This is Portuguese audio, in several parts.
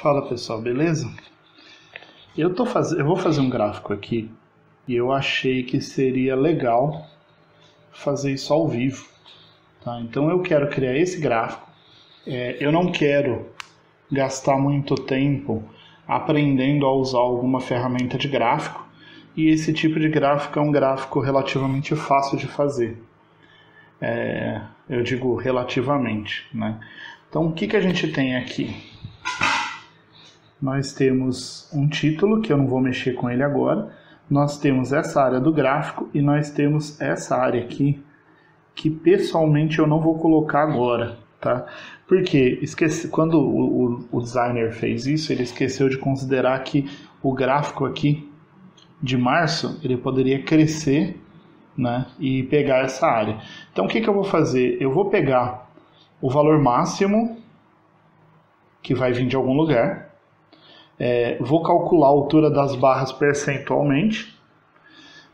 Fala pessoal, beleza? Eu vou fazer um gráfico aqui e eu achei que seria legal fazer isso ao vivo, tá? Então eu quero criar esse gráfico. Eu não quero gastar muito tempo aprendendo a usar alguma ferramenta de gráfico, e esse tipo de gráfico é um gráfico relativamente fácil de fazer. Eu digo relativamente, né? Então o que a gente tem aqui? Nós temos um título, que eu não vou mexer com ele agora. Nós temos essa área do gráfico e nós temos essa área aqui, que pessoalmente eu não vou colocar agora, tá? Porque quando o designer fez isso, ele esqueceu de considerar que o gráfico aqui de março, ele poderia crescer, né, e pegar essa área. Então o que eu vou fazer? Eu vou pegar o valor máximo, que vai vir de algum lugar. Vou calcular a altura das barras percentualmente,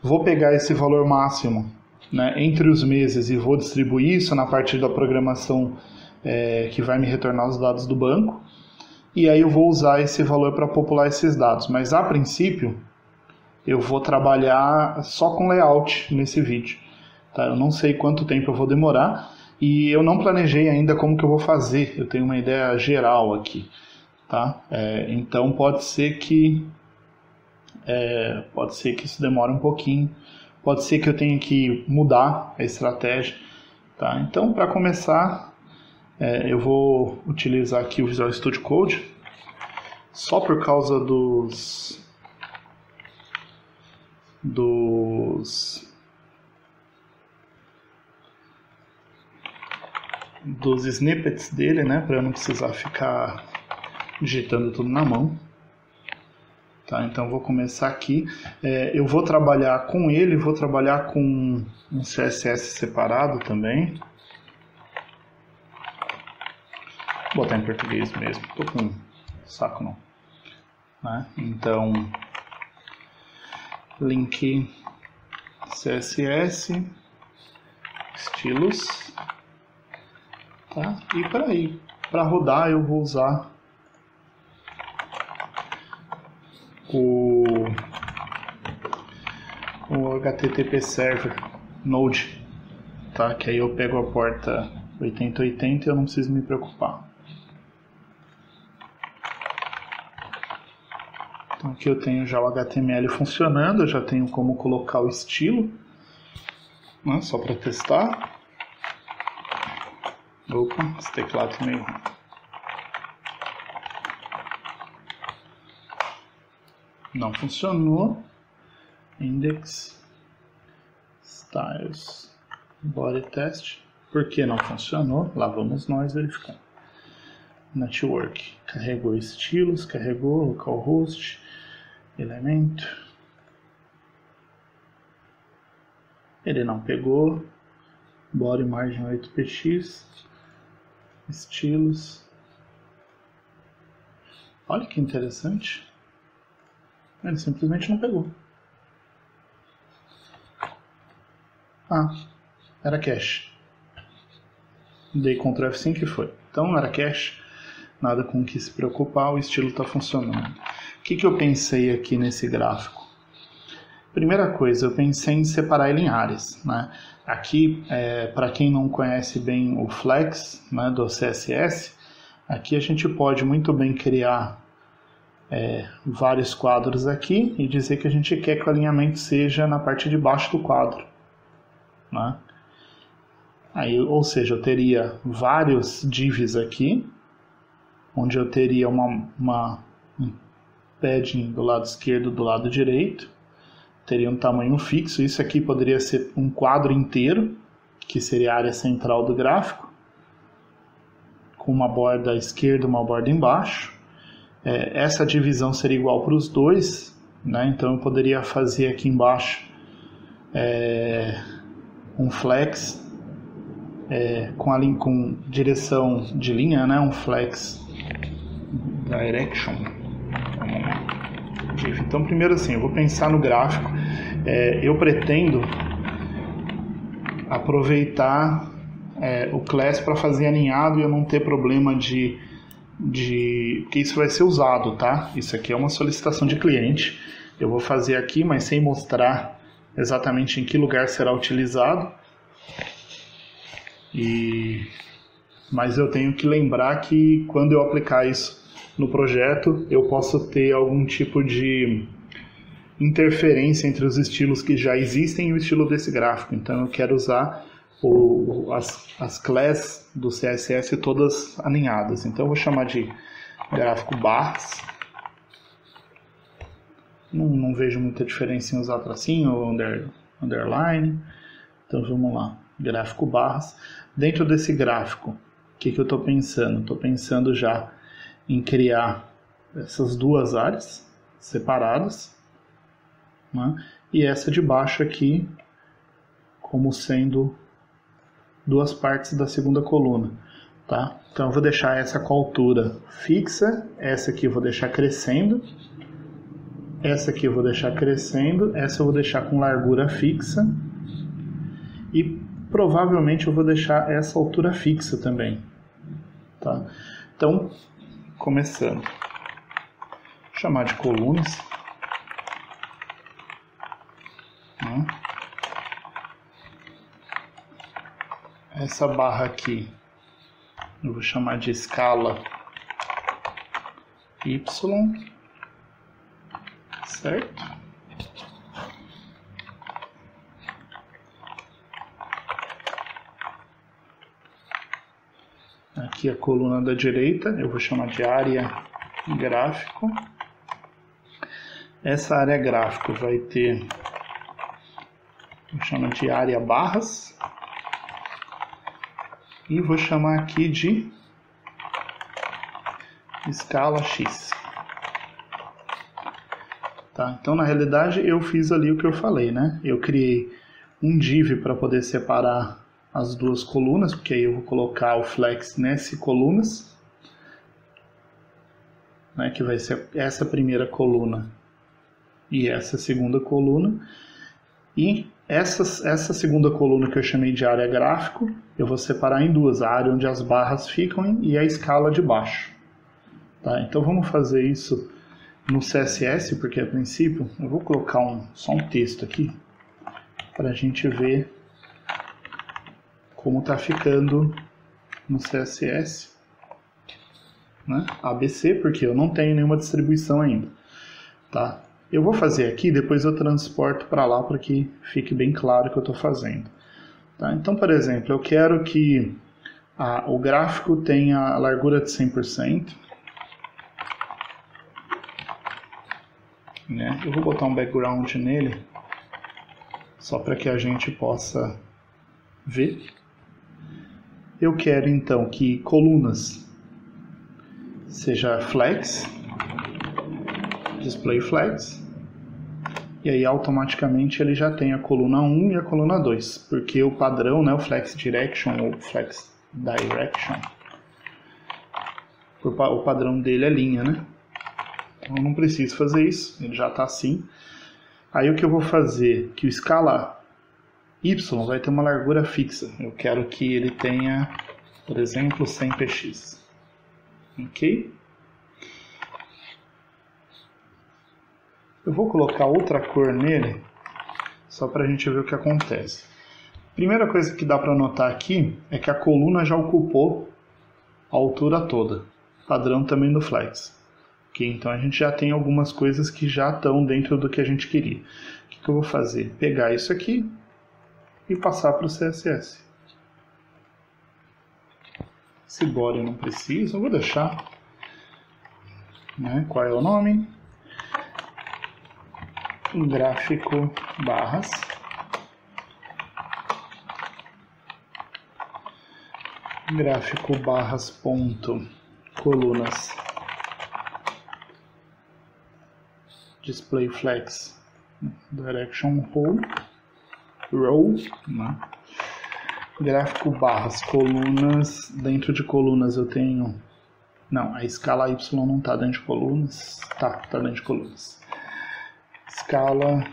vou pegar esse valor máximo, né, entre os meses e vou distribuir isso na parte da programação que vai me retornar os dados do banco, e aí eu vou usar esse valor para popular esses dados, mas a princípio eu vou trabalhar só com layout nesse vídeo, tá? Eu não sei quanto tempo eu vou demorar e eu não planejei ainda como que eu vou fazer, eu tenho uma ideia geral aqui. Tá? Então pode ser que isso demore um pouquinho, pode ser que eu tenha que mudar a estratégia, tá? Então, para começar, eu vou utilizar aqui o Visual Studio Code só por causa dos snippets dele, né? Para eu não precisar ficar digitando tudo na mão, tá? Então vou começar aqui. Eu vou trabalhar com ele, vou trabalhar com um CSS separado também. Vou botar em português mesmo, tô com saco não, né? Então link CSS estilos, tá? E para rodar eu vou usar o HTTP Server Node, tá? Que aí eu pego a porta 8080 e eu não preciso me preocupar. Então aqui eu tenho já o HTML funcionando, eu já tenho como colocar o estilo, né? Só para testar. Opa, esse teclado é meio ruim. Não funcionou. Index styles body test. Por que não funcionou? Lá vamos nós verificar. Network carregou estilos, carregou localhost, elemento. Ele não pegou. Body margin 8px. Estilos. Olha que interessante. Ele simplesmente não pegou. Era cache. Dei Ctrl F5 e foi. Então era cache, nada com que se preocupar, o estilo está funcionando. O que eu pensei aqui nesse gráfico? Primeira coisa, eu pensei em separar ele em áreas, né? Aqui, para quem não conhece bem o Flex, né, do CSS, aqui a gente pode muito bem criar vários quadros aqui e dizer que a gente quer que o alinhamento seja na parte de baixo do quadro, né? Aí, ou seja, eu teria vários divs aqui, onde eu teria um padding do lado esquerdo e do lado direito, teria um tamanho fixo. Isso aqui poderia ser um quadro inteiro, que seria a área central do gráfico, com uma borda à esquerda e uma borda embaixo. Essa divisão seria igual para os dois, né? Então eu poderia fazer aqui embaixo um flex com direção de linha, né? Um flex direction. Então primeiro assim, eu vou pensar no gráfico. Eu pretendo aproveitar o class para fazer alinhado e eu não ter problema de porque isso vai ser usado, tá? Isso aqui é uma solicitação de cliente. Eu vou fazer aqui, mas sem mostrar exatamente em que lugar será utilizado. Mas eu tenho que lembrar que quando eu aplicar isso no projeto, eu posso ter algum tipo de interferência entre os estilos que já existem e o estilo desse gráfico. Então eu quero usar as classes do CSS todas alinhadas. Então eu vou chamar de gráfico barras. Não vejo muita diferença em usar tracinho ou underline. Então vamos lá, gráfico barras. Dentro desse gráfico, o que eu estou pensando? Estou pensando já em criar essas duas áreas separadas, né? E essa de baixo aqui como sendo duas partes da segunda coluna, tá? Então eu vou deixar essa com a altura fixa, essa aqui eu vou deixar crescendo, essa aqui eu vou deixar crescendo, essa eu vou deixar com largura fixa e provavelmente eu vou deixar essa altura fixa também, tá? Então, começando, vou chamar de colunas, né? Essa barra aqui eu vou chamar de escala Y, certo? Aqui a coluna da direita eu vou chamar de área gráfico. Essa área gráfico vai ter, vou chamar de área barras. E vou chamar aqui de escala X. Tá? Então, na realidade, eu fiz ali o que eu falei, né? Eu criei um div para poder separar as duas colunas, porque aí eu vou colocar o flex nesse colunas, né? Que vai ser essa primeira coluna e essa segunda coluna. E essa segunda coluna que eu chamei de área gráfico, eu vou separar em duas, a área onde as barras ficam e a escala de baixo. Tá? Então vamos fazer isso no CSS, porque a princípio eu vou colocar só um texto aqui para a gente ver como está ficando no CSS, né? ABC, porque eu não tenho nenhuma distribuição ainda. Tá? Eu vou fazer aqui, depois eu transporto para lá para que fique bem claro o que eu estou fazendo. Tá? Então, por exemplo, eu quero que o gráfico tenha a largura de 100%. Né? Eu vou botar um background nele, só para que a gente possa ver. Eu quero então que colunas seja flex, display flex. E aí automaticamente ele já tem a coluna 1 e a coluna 2, porque o padrão, né, o flex direction ou flex direction, o padrão dele é linha, né? Então eu não preciso fazer isso, ele já está assim. Aí o que eu vou fazer, que o escala Y vai ter uma largura fixa. Eu quero que ele tenha, por exemplo, 100 px. Ok? Eu vou colocar outra cor nele, só para a gente ver o que acontece. Primeira coisa que dá para notar aqui é que a coluna já ocupou a altura toda, padrão também do flex. Okay? Então a gente já tem algumas coisas que já estão dentro do que a gente queria. O que eu vou fazer? Pegar isso aqui e passar para o CSS. Esse body eu não preciso, eu vou deixar. Né? Qual é o nome? Gráfico barras. Gráfico barras ponto colunas display flex direction row, né? Gráfico barras colunas, dentro de colunas eu tenho, não, a escala Y não está dentro de colunas, tá dentro de colunas. Escala,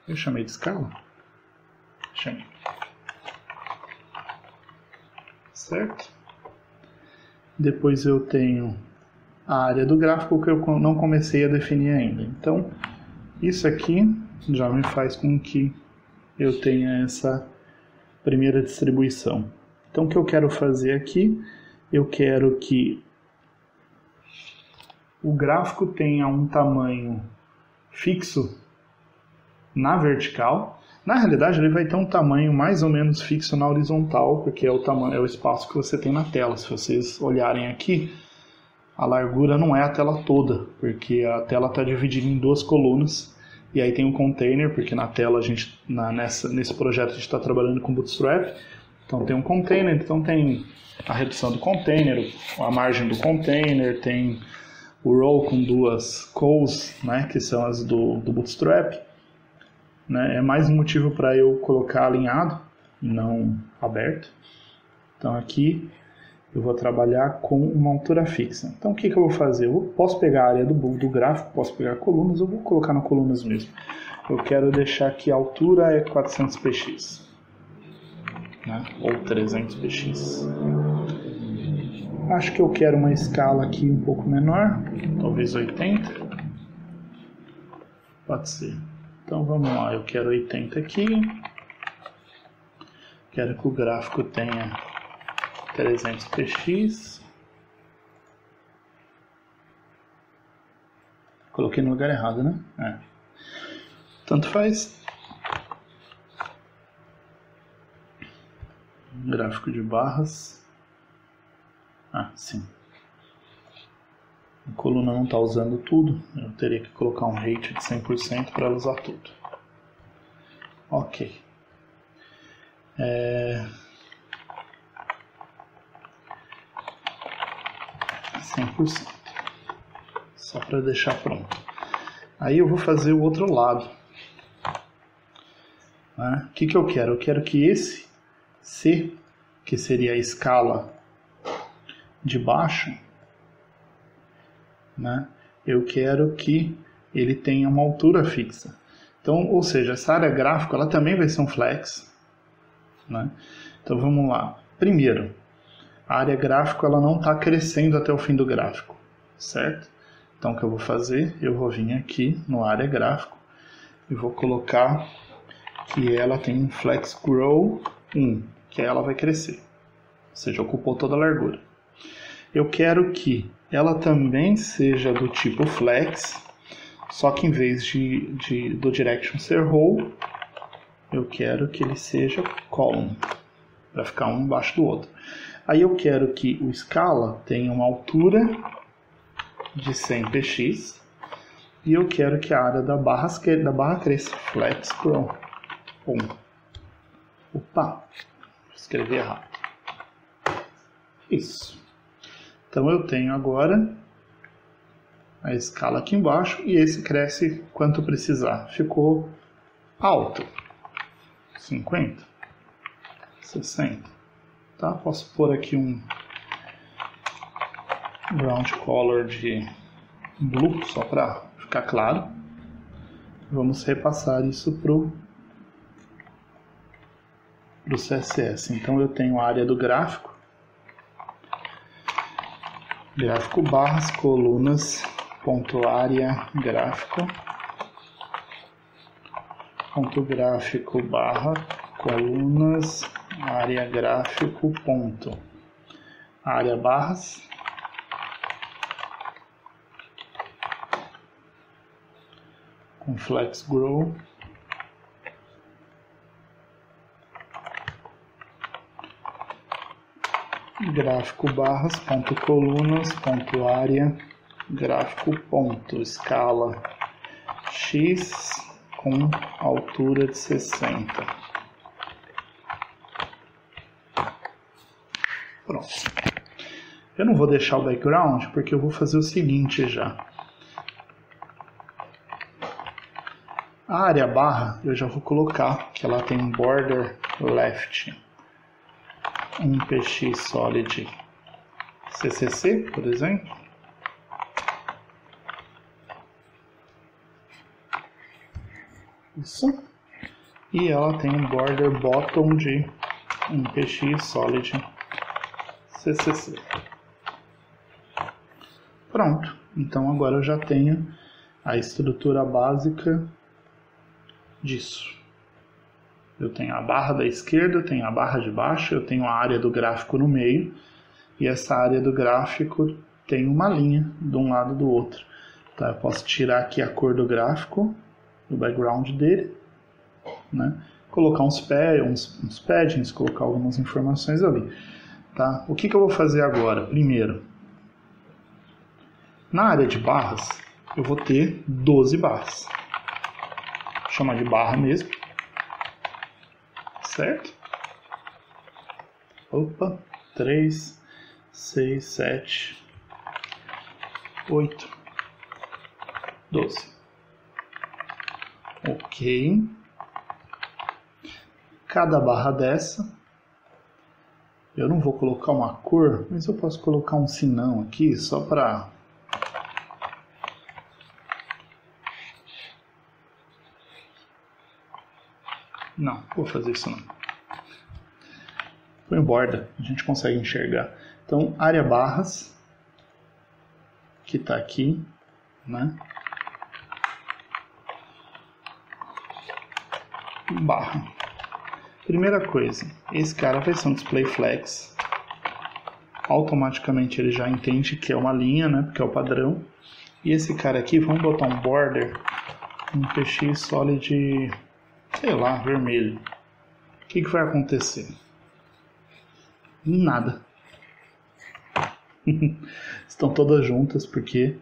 eu chamei de escala? Chamei. Certo? Depois eu tenho a área do gráfico que eu não comecei a definir ainda. Então, isso aqui já me faz com que eu tenha essa primeira distribuição. Então, o que eu quero fazer aqui, eu quero que o gráfico tenha um tamanho fixo na vertical. Na realidade, ele vai ter um tamanho mais ou menos fixo na horizontal, porque é o espaço que você tem na tela. Se vocês olharem aqui, a largura não é a tela toda, porque a tela está dividida em duas colunas, e aí tem um container, porque na tela nesse projeto a gente está trabalhando com Bootstrap, então tem um container, então tem a redução do container, a margem do container, tem o row com duas calls, né, que são as do Bootstrap, né, é mais um motivo para eu colocar alinhado, não aberto. Então aqui eu vou trabalhar com uma altura fixa. Então o que eu vou fazer? Eu posso pegar a área do gráfico, posso pegar colunas, eu vou colocar nas colunas mesmo. Eu quero deixar que a altura é 400 px, né? Ou 300 px. Acho que eu quero uma escala aqui um pouco menor, talvez 80. Pode ser. Então vamos lá, eu quero 80 aqui. Quero que o gráfico tenha 300 px. Coloquei no lugar errado, né? É. Tanto faz. Gráfico de barras. Ah, sim. A coluna não está usando tudo. Eu teria que colocar um rate de 100% para ela usar tudo. Ok. 100%. Só para deixar pronto. Aí eu vou fazer o outro lado. Né? O que eu quero? Eu quero que esse C, que seria a escala de baixo, né? Eu quero que ele tenha uma altura fixa. Então, ou seja, essa área gráfica ela também vai ser um flex, né? Então vamos lá. Primeiro, a área gráfico ela não está crescendo até o fim do gráfico, certo? Então o que eu vou fazer? Eu vou vir aqui no área gráfico e vou colocar que ela tem um flex grow 1, que ela vai crescer, ou seja, ocupou toda a largura. Eu quero que ela também seja do tipo flex, só que em vez do direction ser row, eu quero que ele seja column, para ficar um embaixo do outro. Aí eu quero que o scala tenha uma altura de 100 px e eu quero que a área da barra cresça, flex grow 1. Opa, escrevi errado. Isso. Então eu tenho agora a escala aqui embaixo e esse cresce quanto precisar. Ficou alto. 50, 60. Tá? Posso pôr aqui um ground color de blue, só para ficar claro. Vamos repassar isso para o CSS. Então eu tenho a área do gráfico. Gráfico barras, colunas, ponto área, gráfico, ponto gráfico barra, colunas, área gráfico, ponto, área barras, com flex grow, gráfico barras, ponto colunas, ponto área, gráfico ponto escala x com altura de 60. Pronto. Eu não vou deixar o background porque eu vou fazer o seguinte já. A área barra eu já vou colocar que ela tem um border left, um px solid ccc, por exemplo. Isso. E ela tem um border bottom de um px solid ccc. Pronto, então agora eu já tenho a estrutura básica disso. Eu tenho a barra da esquerda, eu tenho a barra de baixo, eu tenho a área do gráfico no meio, e essa área do gráfico tem uma linha de um lado e do outro. Tá, eu posso tirar aqui a cor do gráfico, do background dele, né? Colocar uns paddings, colocar algumas informações ali. Tá? O que eu vou fazer agora? Primeiro, na área de barras, eu vou ter 12 barras. Vou chamar de barra mesmo. Certo? Opa, 3, 6, 7, 8, 12. Ok. Cada barra dessa, eu não vou colocar uma cor, mas eu posso colocar um sinão aqui, só para... Não, vou fazer isso não. Põe borda, a gente consegue enxergar. Então, área barras, que está aqui, né? Barra. Primeira coisa, esse cara vai ser um display flex. Automaticamente ele já entende que é uma linha, né? Porque é o padrão. E esse cara aqui, vamos botar um border, um PX solid, sei lá, vermelho. O que vai acontecer? Nada. Estão todas juntas porque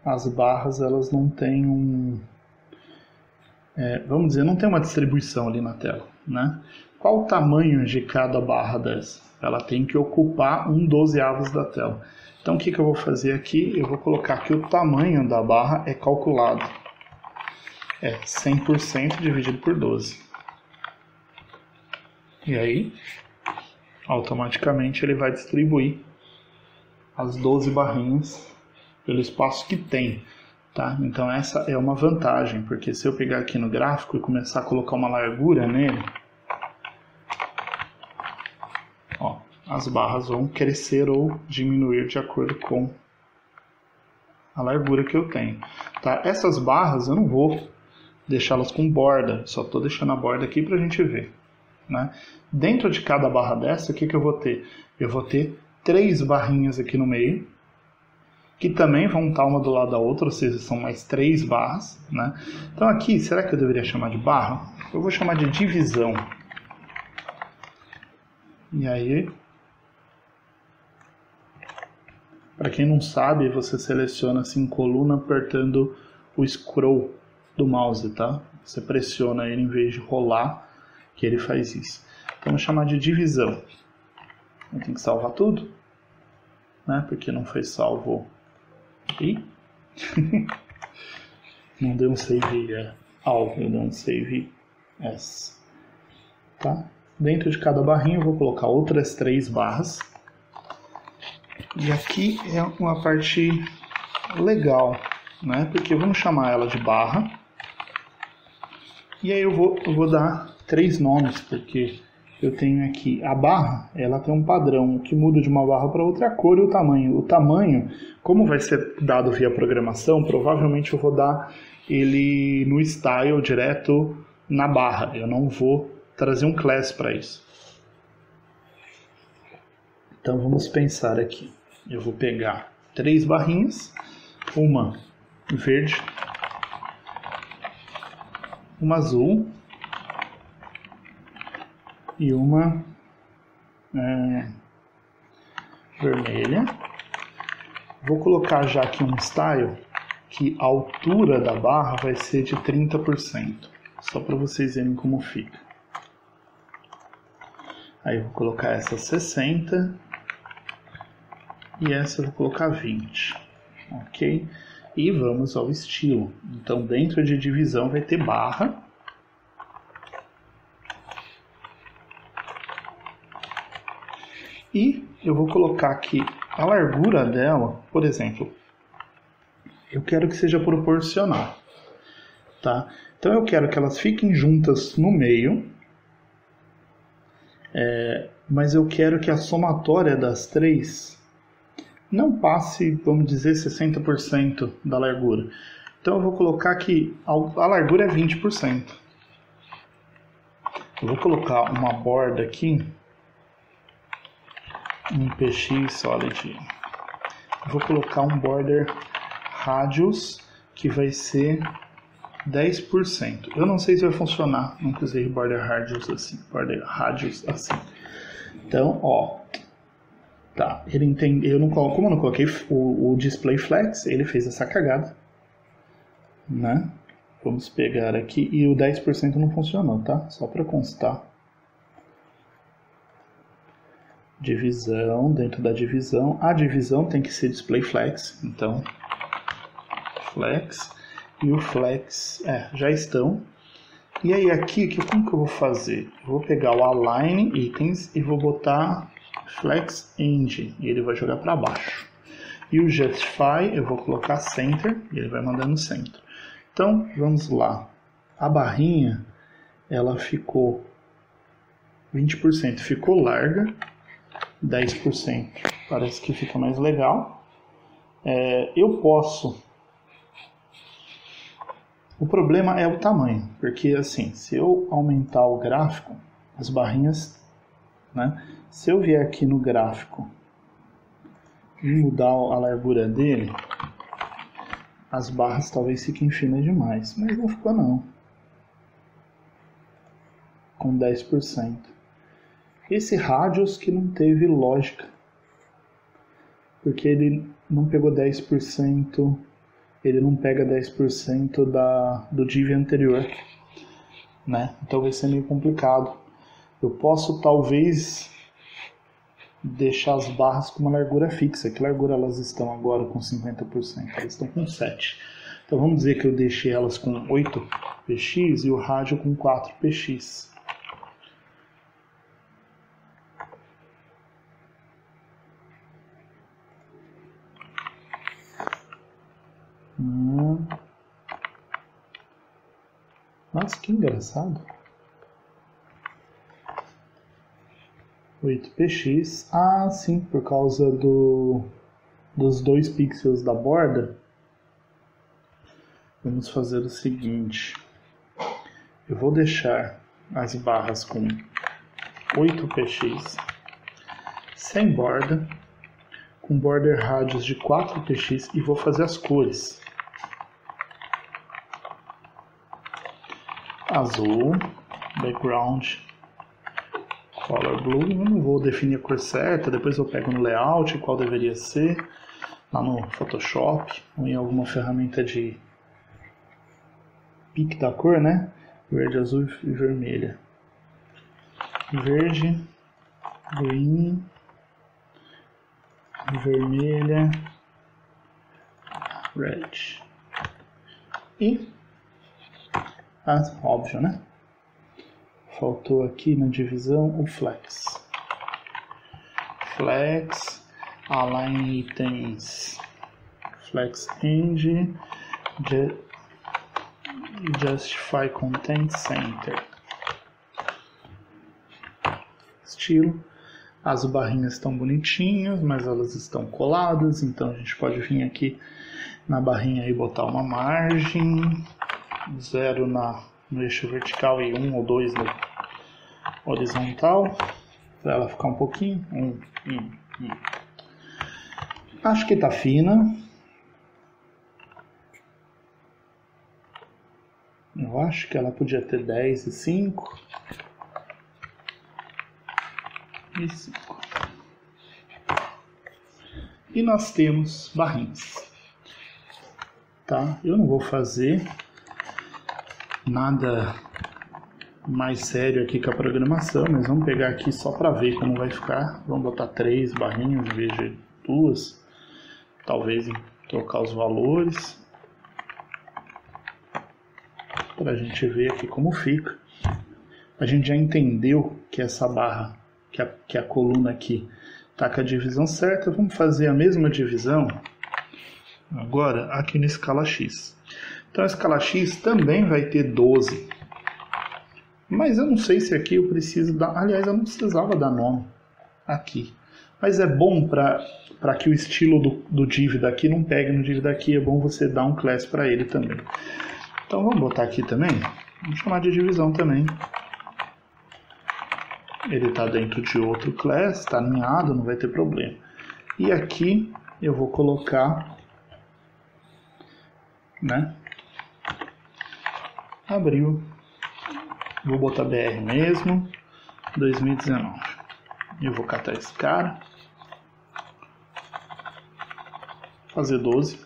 as barras elas não têm vamos dizer, não tem uma distribuição ali na tela, né? Qual o tamanho de cada barra dessa? Ela tem que ocupar 1/12 da tela. Então o que eu vou fazer aqui? Eu vou colocar que o tamanho da barra é calculado. É 100% dividido por 12. E aí, automaticamente ele vai distribuir as 12 barrinhas pelo espaço que tem. Tá? Então essa é uma vantagem, porque se eu pegar aqui no gráfico e começar a colocar uma largura nele, ó, as barras vão crescer ou diminuir de acordo com a largura que eu tenho. Tá? Essas barras eu não vou deixá-las com borda, só estou deixando a borda aqui para a gente ver. Né? Dentro de cada barra dessa, o que eu vou ter? Eu vou ter 3 barrinhas aqui no meio, que também vão estar uma do lado da outra, ou seja, são mais 3 barras. Né? Então aqui, será que eu deveria chamar de barra? Eu vou chamar de divisão. E aí, para quem não sabe, você seleciona assim coluna apertando o scroll do mouse, tá? Você pressiona ele em vez de rolar, que ele faz isso. Então, vou chamar de divisão. Eu tenho que salvar tudo, né? Porque não foi salvo. Ih! Não deu um save all, eu dei um save as. Tá? Dentro de cada barrinha eu vou colocar outras 3 barras. E aqui é uma parte legal, né? Porque vamos chamar ela de barra. E aí eu vou dar 3 nomes, porque eu tenho aqui a barra, ela tem um padrão, o que muda de uma barra para outra é a cor e o tamanho. O tamanho, como vai ser dado via programação, provavelmente eu vou dar ele no style direto na barra. Eu não vou trazer um class para isso. Então vamos pensar aqui. Eu vou pegar 3 barrinhas, uma verde, uma azul e uma vermelha. Vou colocar já aqui um style que a altura da barra vai ser de 30%, só para vocês verem como fica. Aí eu vou colocar essa 60 e essa eu vou colocar 20, ok? E vamos ao estilo. Então dentro de divisão vai ter barra. E eu vou colocar aqui a largura dela, por exemplo, eu quero que seja proporcional, tá? Então eu quero que elas fiquem juntas no meio, mas eu quero que a somatória das três não passe, vamos dizer, 60% da largura. Então eu vou colocar que a largura é 20%. Eu vou colocar uma borda aqui, um PX Solid. Eu vou colocar um border radius que vai ser 10%. Eu não sei se vai funcionar, nunca usei border radius assim. Então, ó, tá, ele entende, como eu não coloquei o display flex, ele fez essa cagada, né? Vamos pegar aqui, e o 10% não funcionou, tá? Só para constar. Divisão, dentro da divisão, a divisão tem que ser display flex, então flex e o flex, já estão. E aí aqui, como que eu vou fazer? Eu vou pegar o align itens e vou botar flex end, e ele vai jogar para baixo. E o justify eu vou colocar center, e ele vai mandar no centro. Então, vamos lá. A barrinha, ela ficou 20%, ficou larga, 10% parece que fica mais legal. Eu posso... O problema é o tamanho, porque assim, se eu aumentar o gráfico, as barrinhas, né? Se eu vier aqui no gráfico e mudar a largura dele, as barras talvez fiquem finas demais, mas não ficou não. Com 10%. Esse radius que não teve lógica, porque ele não pegou 10%, ele não pega 10% do div anterior, né? Então vai ser meio complicado. Eu posso talvez deixar as barras com uma largura fixa. Que largura elas estão agora com 50%? Elas estão com 7%. Então vamos dizer que eu deixei elas com 8 px e o rádio com 4 px. Nossa, que engraçado. 8px. Ah, sim, por causa dos 2 pixels da borda. Vamos fazer o seguinte. Eu vou deixar as barras com 8px, sem borda, com border radius de 4px e vou fazer as cores. Azul, background, color blue. Eu não vou definir a cor certa, depois eu pego no layout qual deveria ser, lá no Photoshop, ou em alguma ferramenta de pique da cor, né? Verde, azul e vermelha. Verde, green, vermelha, red. E óbvio, né? Faltou aqui na divisão o flex. Flex, align itens, flex end, justify content center. Estilo. As barrinhas estão bonitinhas, mas elas estão coladas, então a gente pode vir aqui na barrinha e botar uma margem. 0 no eixo vertical e 1 ou 2 no horizontal, para ela ficar um pouquinho. Acho que tá fina. Eu acho que ela podia ter 10 e 5. E 5. E nós temos barrinhas. Tá? Eu não vou fazer nada mais sério aqui com a programação, mas vamos pegar aqui só para ver como vai ficar. Vamos botar 3 barrinhas em vez de 2, talvez trocar os valores, para a gente ver aqui como fica. A gente já entendeu que essa barra, que a coluna aqui está com a divisão certa. Vamos fazer a mesma divisão agora aqui na escala X. Então a escala X também vai ter 12. Mas eu não sei se aqui eu preciso dar... Aliás, eu não precisava dar nome. aqui. Mas é bom para que o estilo do div daqui não pegue no div daqui, é bom você dar um class para ele também. Então vamos botar aqui também, vamos chamar de divisão também. Ele está dentro de outro class, está alinhado, não vai ter problema. E aqui eu vou colocar, né, abril, vou botar BR mesmo, 2019. Eu vou catar esse cara, fazer 12,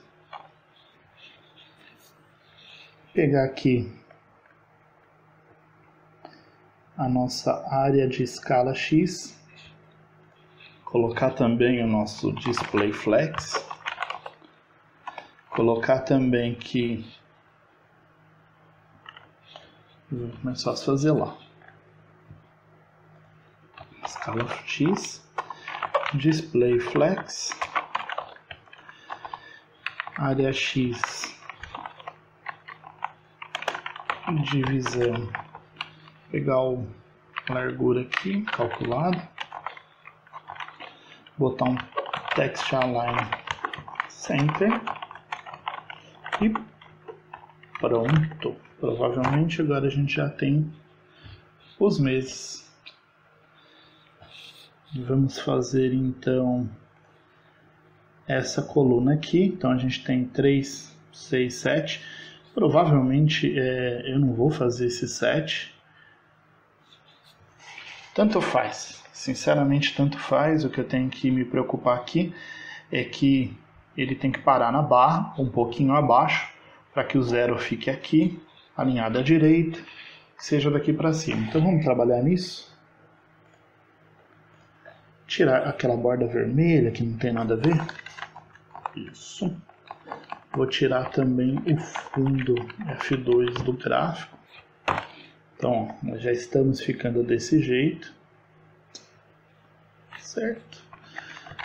pegar aqui a nossa área de escala X, colocar também o nosso display flex, colocar também que vou começar a fazer lá escala X, display flex, área X, divisão, pegar a largura aqui, calculado, botar um text align center e pronto. Provavelmente agora a gente já tem os meses. Vamos fazer então essa coluna aqui. Então a gente tem 3, 6, 7. Provavelmente eu não vou fazer esse 7. Tanto faz, sinceramente tanto faz. O que eu tenho que me preocupar aqui é que ele tem que parar na barra, um pouquinho abaixo, para que o 0 fique aqui, alinhado à direita, seja daqui para cima. Então vamos trabalhar nisso. Tirar aquela borda vermelha que não tem nada a ver. Isso. Vou tirar também o fundo F2 do gráfico. Então, ó, nós já estamos ficando desse jeito. Certo?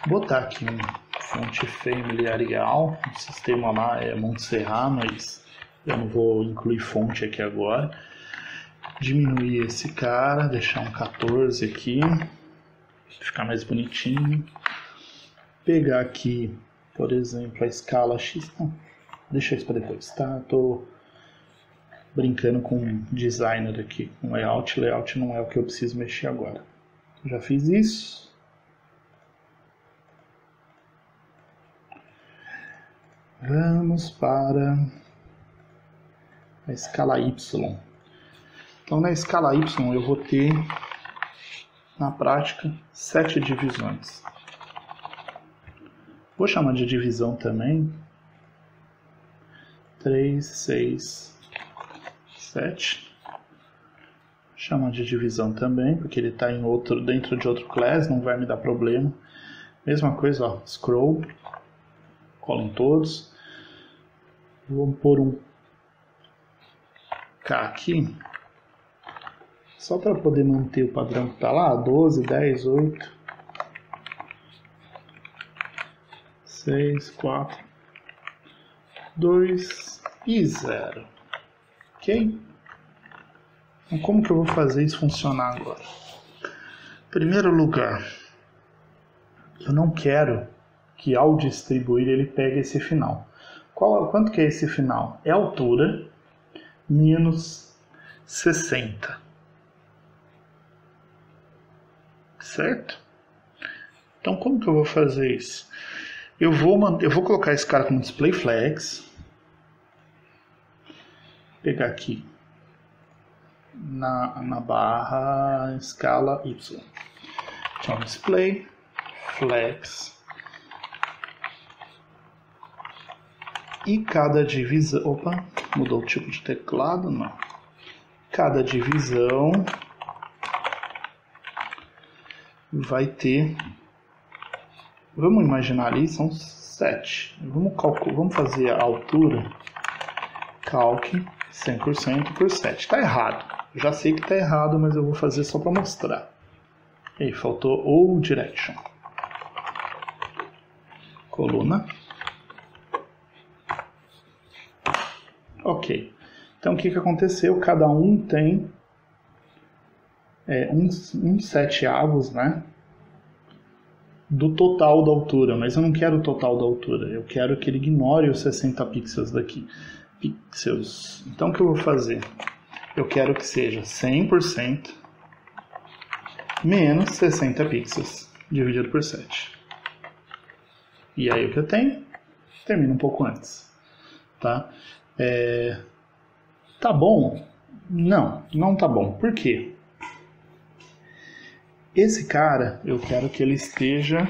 Botar aqui um fonte family Arial. O sistema lá é Montserrat, mas eu não vou incluir fonte aqui agora. Diminuir esse cara, deixar um 14 aqui. Ficar mais bonitinho. Pegar aqui, por exemplo, a escala X. Não, deixa isso para depois, tá? Tô brincando com designer aqui, com layout. Layout não é o que eu preciso mexer agora. Já fiz isso. Vamos para a escala Y. Então, na escala Y, eu vou ter, na prática, 7 divisões. Vou chamar de divisão também. 3, 6, 7. Chama de divisão também, porque ele está dentro de outro class, não vai me dar problema. Mesma coisa, ó, scroll. Cola em todos. Vou pôr um K aqui. Só para poder manter o padrão que está lá, 12, 10, 8, 6, 4, 2 e 0. Ok? Então, como que eu vou fazer isso funcionar agora? Em primeiro lugar, eu não quero que ao distribuir ele pegue esse final. Quanto que é esse final? É a altura menos 60. Certo? Então como que eu vou fazer isso? Eu vou colocar esse cara como display flex. Pegar aqui na barra escala Y. Então display flex. E cada divisão... Opa, mudou o tipo de teclado? Não. Cada divisão vai ter... Vamos imaginar ali, são 7. Vamos fazer a altura. Calque 100% por 7. Está errado. Já sei que está errado, mas eu vou fazer só para mostrar. E aí, faltou o direction. Coluna. Ok. Então, o que aconteceu? Cada um tem uns 7 avos, né? do total da altura, mas eu não quero o total da altura, eu quero que ele ignore os 60 pixels daqui. Então o que eu vou fazer? Eu quero que seja 100% menos 60 pixels dividido por 7. E aí o que eu tenho? Termina um pouco antes. Tá? Tá bom? Não, não tá bom. Por quê? Esse cara, eu quero que ele esteja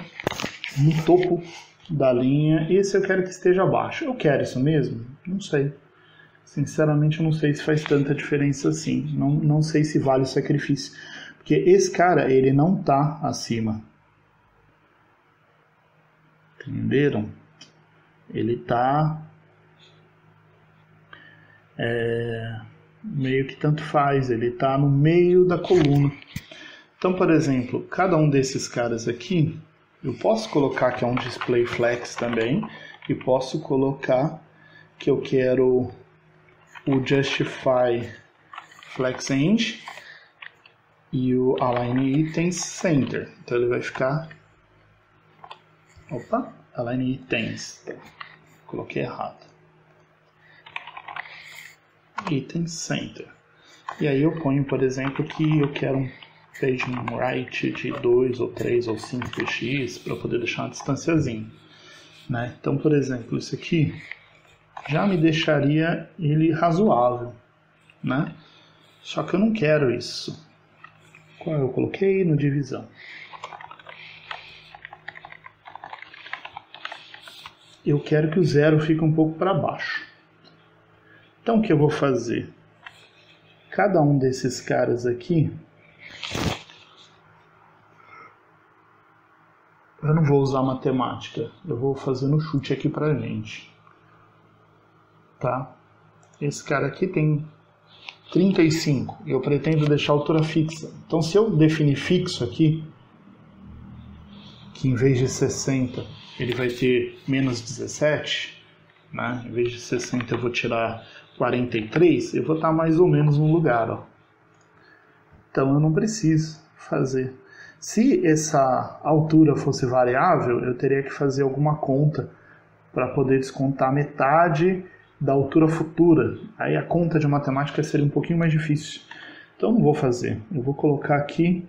no topo da linha. Esse eu quero que esteja abaixo. Eu quero isso mesmo? Não sei. Sinceramente, eu não sei se faz tanta diferença assim. Não sei se vale o sacrifício. Porque esse cara, ele não tá acima. Entenderam? Ele tá... meio que tanto faz. Ele tá no meio da coluna. Então, por exemplo, cada um desses caras aqui, eu posso colocar que é um display flex também, e posso colocar que eu quero o justify flex end e o align items center. Então ele vai ficar, align items, coloquei errado, item center. E aí eu ponho, por exemplo, que eu quero um paging right de 2 ou 3 ou 5 px para poder deixar uma distanciazinha, né? Então, por exemplo, isso aqui já me deixaria ele razoável, né? Só que eu não quero isso. Qual eu coloquei? No divisão. Eu quero que o zero fique um pouco para baixo. Então, o que eu vou fazer? Cada um desses caras aqui, eu não vou usar matemática, eu vou fazer no chute aqui pra gente. Tá? Esse cara aqui tem 35 e eu pretendo deixar a altura fixa. Então, se eu definir fixo aqui, que em vez de 60 ele vai ter menos 17, né? Em vez de 60 eu vou tirar 43, eu vou estar mais ou menos no lugar. Ó. Então eu não preciso fazer. Se essa altura fosse variável, eu teria que fazer alguma conta para poder descontar metade da altura futura. Aí a conta de matemática seria um pouquinho mais difícil. Então não vou fazer. Eu vou colocar aqui,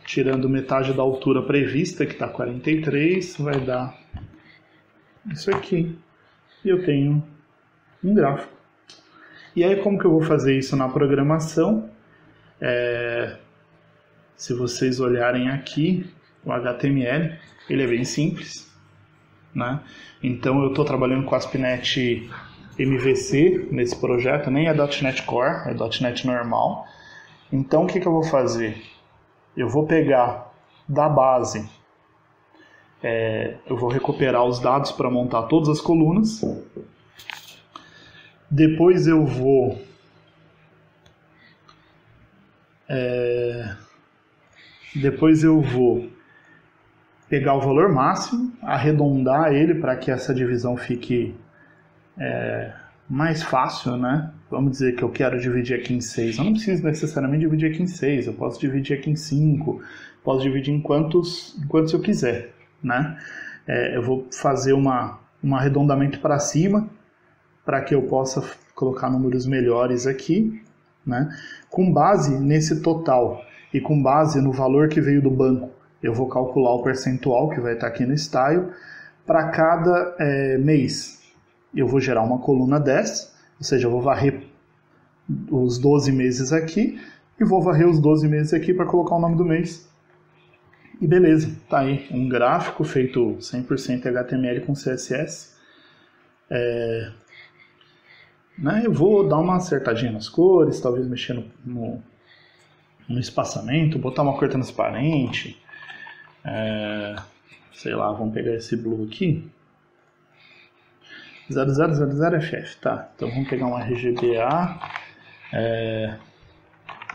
tirando metade da altura prevista, que está 43, vai dar isso aqui. E eu tenho um gráfico. E aí como que eu vou fazer isso na programação? Se vocês olharem aqui, o HTML, ele é bem simples, né? Então eu estou trabalhando com ASP.NET MVC nesse projeto, nem é .NET Core, é .NET normal. Então o que eu vou fazer? Eu vou pegar da base, eu vou recuperar os dados para montar todas as colunas. Depois eu vou pegar o valor máximo, arredondar ele para que essa divisão fique mais fácil, né? Vamos dizer que eu quero dividir aqui em 6. Eu não preciso necessariamente dividir aqui em 6, eu posso dividir aqui em 5, posso dividir em quantos eu quiser, né? Eu vou fazer um arredondamento para cima, para que eu possa colocar números melhores aqui, né? Com base nesse total e com base no valor que veio do banco, eu vou calcular o percentual que vai estar aqui no style. Para cada mês, eu vou gerar uma coluna 10, ou seja, eu vou varrer os 12 meses aqui e vou varrer os 12 meses aqui para colocar o nome do mês. E beleza, tá aí um gráfico feito 100% HTML com CSS. Eu vou dar uma acertadinha nas cores, talvez mexer no espaçamento, botar uma cor transparente. Sei lá, vamos pegar esse blue aqui. 0000FF, tá? Então vamos pegar um RGBA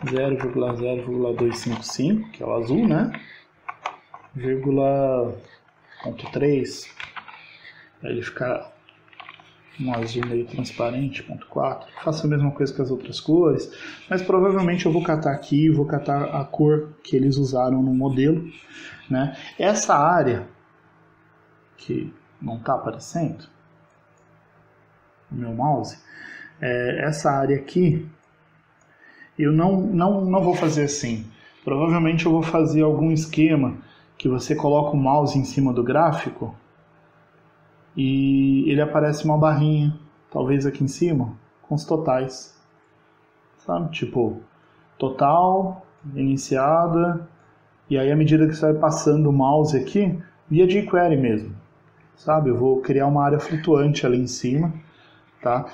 0,0,255, que é o azul, né? 0,3, para ele ficar um azul meio transparente, 0.4. Faço a mesma coisa que as outras cores, mas provavelmente eu vou catar aqui e vou catar a cor que eles usaram no modelo, né? Essa área que não está aparecendo no meu mouse, essa área aqui, eu não vou fazer assim. Provavelmente eu vou fazer algum esquema que você coloca o mouse em cima do gráfico e ele aparece uma barrinha, talvez aqui em cima, com os totais. Sabe? Tipo, total, iniciada, e aí à medida que você vai passando o mouse aqui, via jQuery mesmo. Sabe? Eu vou criar uma área flutuante ali em cima. Tá?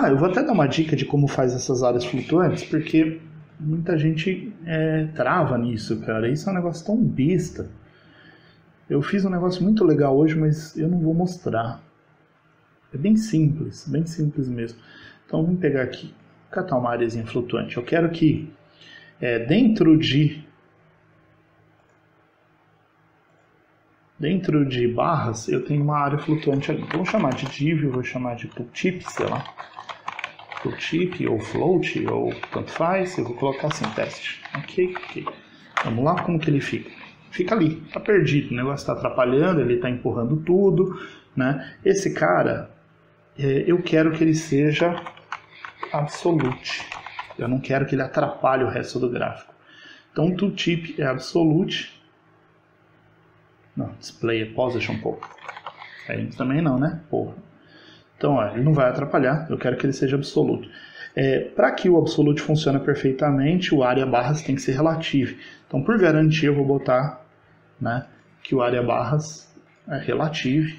Eu vou até dar uma dica de como faz essas áreas flutuantes, porque muita gente trava nisso, cara. Isso é um negócio tão besta. Eu fiz um negócio muito legal hoje, mas eu não vou mostrar. É bem simples mesmo. Então vamos pegar aqui, catar uma areazinha flutuante. Eu quero que dentro de barras eu tenho uma área flutuante ali. Vou chamar de div, vou chamar de tooltip, sei lá. Tooltip ou float ou tanto faz. Eu vou colocar assim, teste. Ok. Vamos lá, como que ele fica? Fica ali, tá perdido, o negócio está atrapalhando, ele está empurrando tudo, né? Esse cara, eu quero que ele seja absolute. Eu não quero que ele atrapalhe o resto do gráfico. Então o tooltip é absolute. Não, display é position, pô. Aí também não, né? Porra. Então, ele não vai atrapalhar, eu quero que ele seja absolute. Para que o absolute funcione perfeitamente, o área barras tem que ser relativo. Então, por garantia, eu vou botar, né, que o área barras é relativo.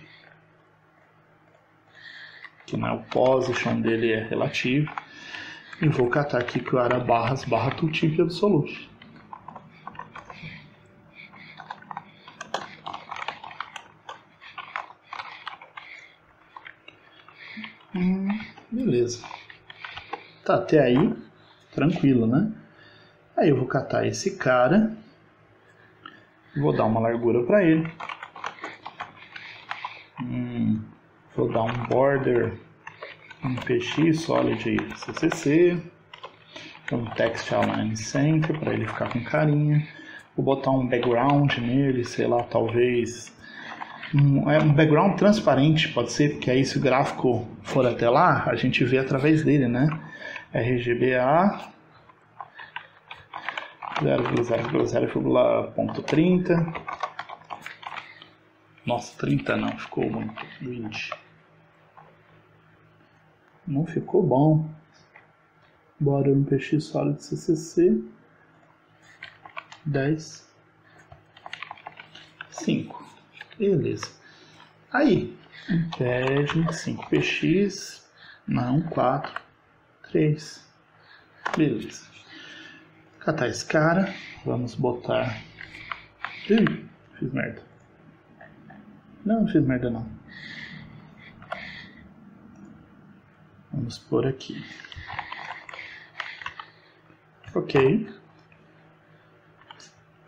Que o position dele é relativo. E vou catar aqui que o área barras barra tooltip absolute. Beleza. Tá até aí, tranquilo, né? Aí eu vou catar esse cara, vou dar uma largura para ele. Vou dar um border px solid ccc, um text align center para ele ficar com carinha. Vou botar um background nele, sei lá, talvez um background transparente, pode ser, porque aí se o gráfico for até lá, a gente vê através dele, né? RGBA 0,0,0.30. Nossa, 30 não, ficou muito, 20. Não ficou bom. Bora no PX Solid CCC 10 5. Beleza. Aí, impede 5px, não, 4, 3. Beleza. Catar esse cara, vamos botar... Ih, fiz merda. Não fiz merda não. Vamos por aqui. Ok.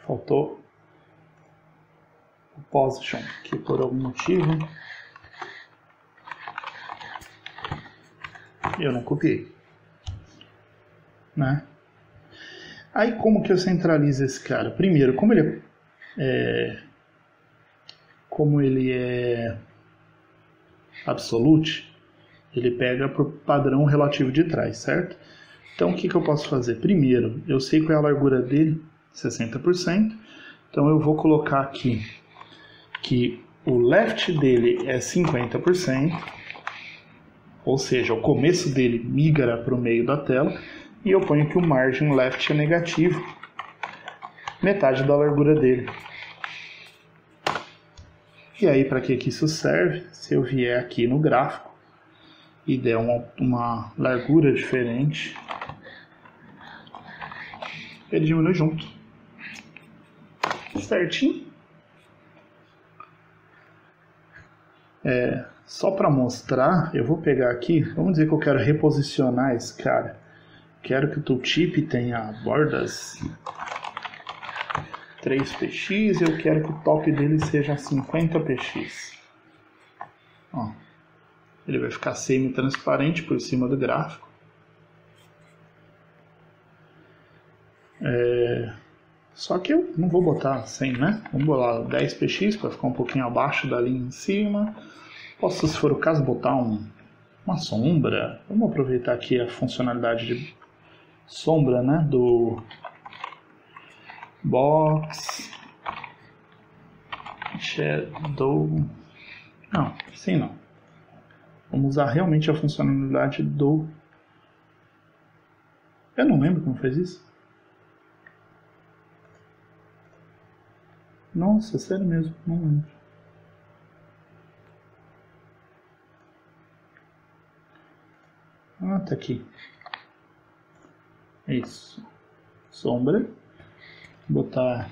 Faltou position, que por algum motivo eu não copiei, né? Aí como que eu centralizo esse cara? Primeiro, como ele é absolute, ele pega por padrão relativo de trás, certo? Então o que eu posso fazer? Primeiro, eu sei qual é a largura dele, 60%, então eu vou colocar aqui que o left dele é 50%, ou seja, o começo dele migra para o meio da tela, e eu ponho que o margin left é negativo, metade da largura dele. E aí, para que isso serve? Se eu vier aqui no gráfico e der uma largura diferente, ele diminui junto. Certinho. Só para mostrar, eu vou pegar aqui, vamos dizer que eu quero reposicionar esse cara. Quero que o tooltip tenha bordas 3px e eu quero que o top dele seja 50px. Ó. ele vai ficar semi-transparente por cima do gráfico. Só que eu não vou botar 100, né? Vamos botar 10 px para ficar um pouquinho abaixo da linha em cima. Posso, se for o caso, botar uma sombra. Vamos aproveitar aqui a funcionalidade de sombra, né? Do box shadow. Não, sim não. Vamos usar realmente a funcionalidade do... Eu não lembro como fez isso. Nossa, sério mesmo, não lembro. Ah, tá aqui. Isso. Sombra. Botar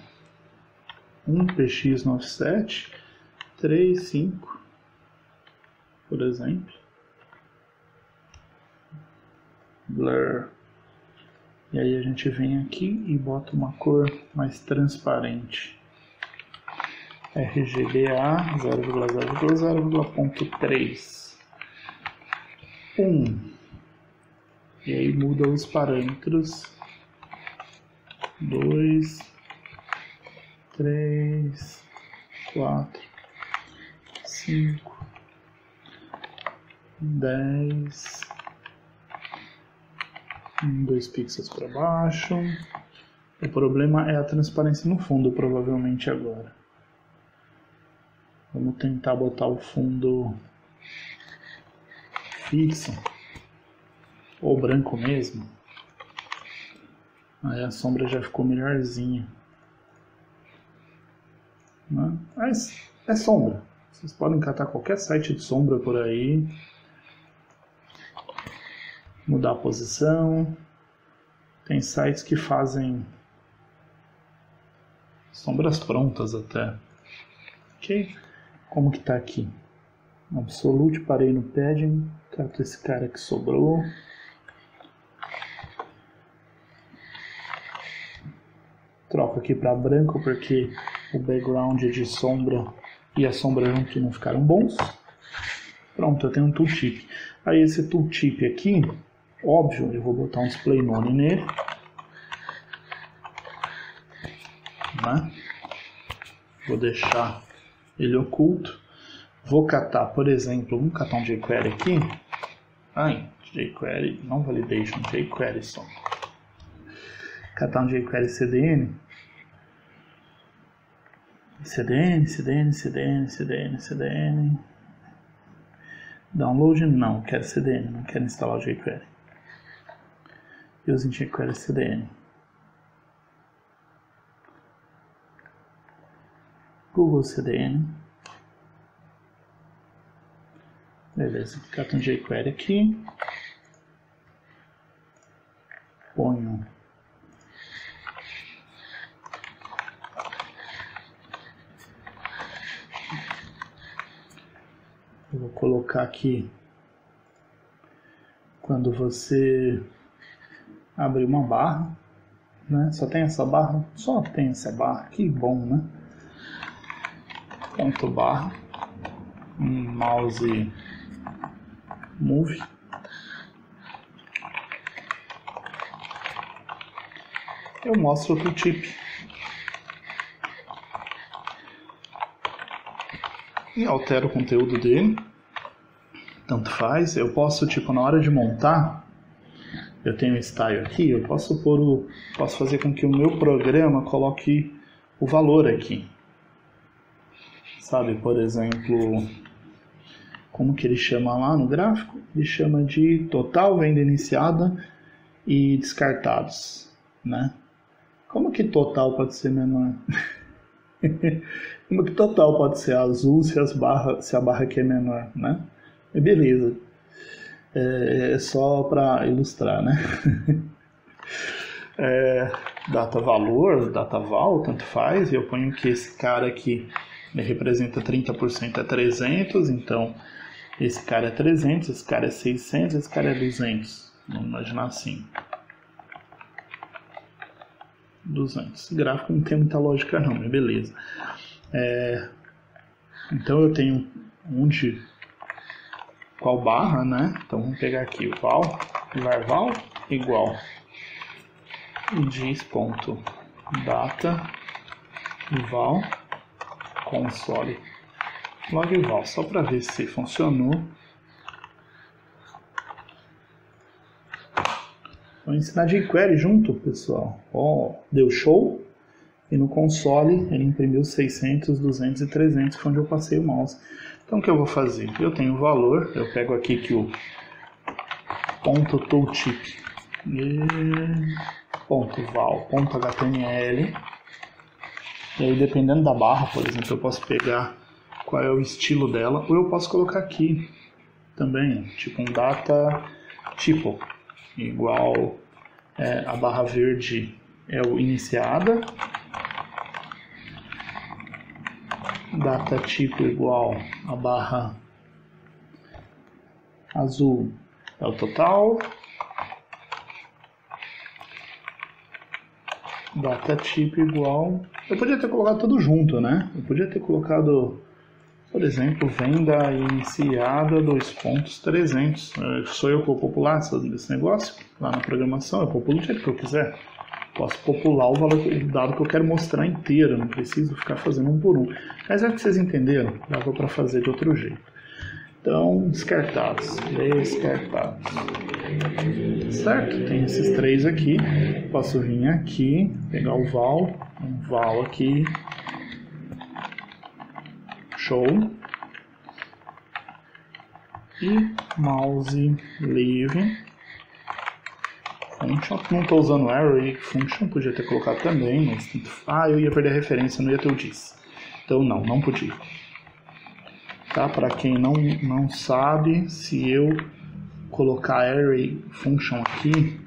1 px no offset. 3, 5. Por exemplo. Blur. E aí a gente vem aqui e bota uma cor mais transparente. RGBA 0,0,0,3 1. E aí muda os parâmetros 2, 3, 4, 5, 10, 2 pixels para baixo. O problema é a transparência no fundo, provavelmente agora. Vamos tentar botar o fundo fixo ou branco mesmo. Aí a sombra já ficou melhorzinha, né? Mas é sombra. Vocês podem catar qualquer site de sombra por aí. Mudar a posição. Tem sites que fazem sombras prontas até. Ok? Como que tá aqui? Absolute, parei no padding, trato esse cara que sobrou. Troco aqui para branco porque o background de sombra e a sombra junto não ficaram bons. Pronto, eu tenho um tooltip. Aí esse tooltip aqui, óbvio, eu vou botar um display none nele, né? Vou deixar ele oculto. Vou catar, por exemplo, vamos catar um jQuery aqui. jQuery, não validation, jQuery só. Catar um jQuery CDN. CDN. Download, não, quero CDN, não quero instalar o jQuery. Using jQuery CDN. Google CDN. Beleza, cato um jQuery aqui. Ponho eu vou colocar aqui quando você abre uma barra, né? Só tem essa barra, que bom, né? Ponto barra, mouse move, eu mostro o tooltip e altero o conteúdo dele, tanto faz. Eu posso, tipo, na hora de montar, eu tenho um style aqui, eu posso fazer com que o meu programa coloque o valor aqui, sabe? Por exemplo, como que ele chama lá no gráfico? Ele chama de total venda iniciada e descartados, né? Como que total pode ser menor? Como que total pode ser azul se a barra aqui é menor, né? Beleza. É só para ilustrar, né? Data valor, data val, tanto faz. Eu ponho que esse cara aqui representa 30% é 300, então esse cara é 300, esse cara é 600, esse cara é 200. Vamos imaginar assim. 200. Esse gráfico não tem muita lógica não, mas beleza. Então eu tenho onde qual barra, né? Então vamos pegar aqui o val, varval igual diz.data val console log val, só para ver se funcionou. Vou ensinar jQuery junto, pessoal. Ó, deu show. E no console ele imprimiu 600, 200 e 300, que foi onde eu passei o mouse. Então o que eu vou fazer? Eu tenho o valor, eu pego aqui que o ponto tooltip e ponto val, ponto html. E aí dependendo da barra, por exemplo, eu posso pegar qual é o estilo dela, ou eu posso colocar aqui também, tipo um data tipo, igual a barra verde é o iniciada, data tipo igual a barra azul é o total, data tipo igual, eu podia ter colocado tudo junto, né? Eu podia ter colocado, por exemplo, venda iniciada 300. Sou eu que vou popular esse negócio lá na programação, eu populo do jeito que eu quiser. Posso popular o valor do dado que eu quero mostrar inteiro, não preciso ficar fazendo um por um. Mas é que vocês entenderam, dava para fazer de outro jeito. Então, descartados. Certo? Tem esses três aqui. Posso vir aqui, pegar o val aqui. Show. E mouse leave. Function. Não estou usando array function, podia ter colocado também, mas eu ia perder a referência, não ia ter o diz. Então não podia. Tá? Para quem não sabe, se eu colocar array function aqui,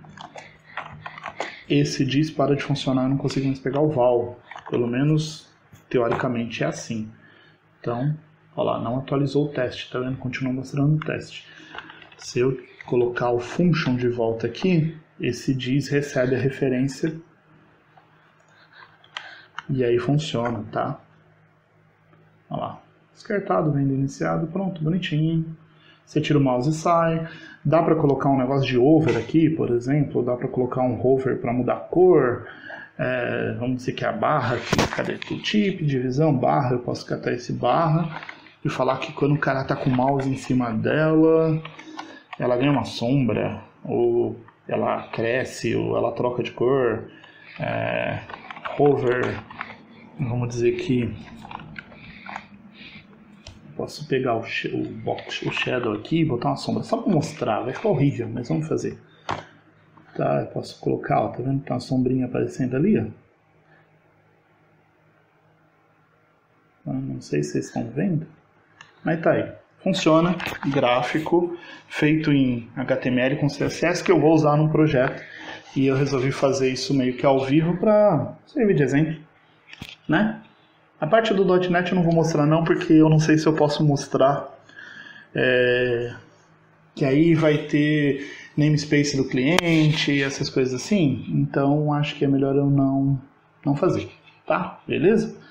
esse diz para de funcionar e não consigo mais pegar o val. Pelo menos teoricamente é assim. Então, olha lá, não atualizou o teste, tá vendo? Continua mostrando o teste. Se eu colocar o function de volta aqui, esse diz recebe a referência e aí funciona, tá? Olha lá, descartado, vendo iniciado, pronto, bonitinho. Você tira o mouse e sai. Dá para colocar um negócio de hover aqui, por exemplo, dá para colocar um hover para mudar a cor. Vamos dizer que é a barra aqui, cadê? Tooltip, divisão, barra, eu posso catar esse barra e falar que quando o cara tá com o mouse em cima dela, ela ganha uma sombra, ou ela cresce, ou ela troca de cor. Hover, vamos dizer que posso pegar o shadow aqui e botar uma sombra, só para mostrar, vai ficar horrível, mas vamos fazer. Tá, eu posso colocar, ó, tá vendo que tem uma sombrinha aparecendo ali, ó? Não sei se vocês estão vendo, mas tá aí. Funciona, gráfico, feito em HTML com CSS, que eu vou usar num projeto. E eu resolvi fazer isso meio que ao vivo para servir de exemplo, né? A parte do .NET eu não vou mostrar não, porque eu não sei se eu posso mostrar. Que aí vai ter namespace do cliente, essas coisas assim. Então acho que é melhor eu não fazer, tá? Beleza?